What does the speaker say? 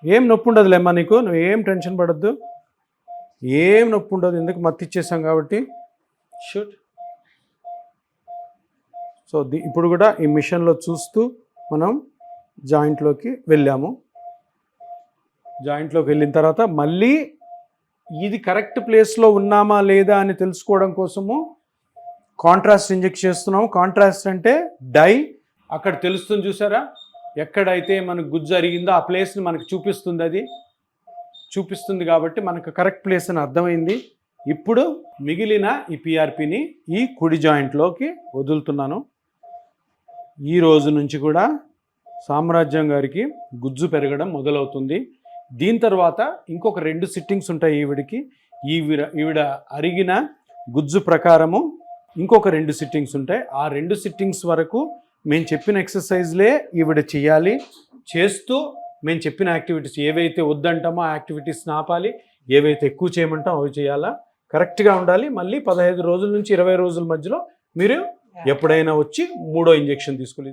ఏం నొప్పి ఉండదులేమ్మా నీకు, నువ్వు ఏం టెన్షన్ పడద్దు, ఏం నొప్పి ఉండదు, ఎందుకు మత్తి ఇచ్చేసాం కాబట్టి. షూట్. సో ఇప్పుడు కూడా ఈ మిషన్లో చూస్తూ మనం జాయింట్లోకి వెళ్ళాము. జాయింట్లోకి వెళ్ళిన తర్వాత మళ్ళీ ఇది కరెక్ట్ ప్లేస్లో ఉన్నామా లేదా అని తెలుసుకోవడం కోసము కాంట్రాస్ట్ ఇంజెక్ట్ చేస్తున్నాము. కాంట్రాస్ట్ అంటే డై, అక్కడ తెలుస్తుంది చూసారా, ఎక్కడైతే మనకు గుజ్జు అరిగిందో ఆ ప్లేస్ని మనకు చూపిస్తుంది, అది చూపిస్తుంది కాబట్టి మనకు కరెక్ట్ ప్లేస్ అని అర్థమైంది. ఇప్పుడు మిగిలిన ఈ పిఆర్పిని ఈ కుడి జాయింట్లోకి వదులుతున్నాను. ఈ రోజు నుంచి కూడా సామ్రాజ్యం గారికి గుజ్జు పెరగడం మొదలవుతుంది. దీని తర్వాత ఇంకొక 2 సిట్టింగ్స్ ఉంటాయి ఈవిడికి. ఈవిడ అరిగిన గుజ్జు ప్రకారము ఇంకొక 2 సిట్టింగ్స్ ఉంటాయి. ఆ 2 సిట్టింగ్స్ వరకు మేము చెప్పిన ఎక్సర్సైజ్లే ఈవిడ చేయాలి. చేస్తూ మేము చెప్పిన యాక్టివిటీస్ ఏవైతే వద్దంటామో ఆ యాక్టివిటీస్ని ఆపాలి, ఏవైతే ఎక్కువ చేయమంటామో అవి చేయాలా, కరెక్ట్గా ఉండాలి. మళ్ళీ 15 రోజుల నుంచి 20 రోజుల మధ్యలో మీరు ఎప్పుడైనా వచ్చి 3వ ఇంజెక్షన్ తీసుకోలేదు.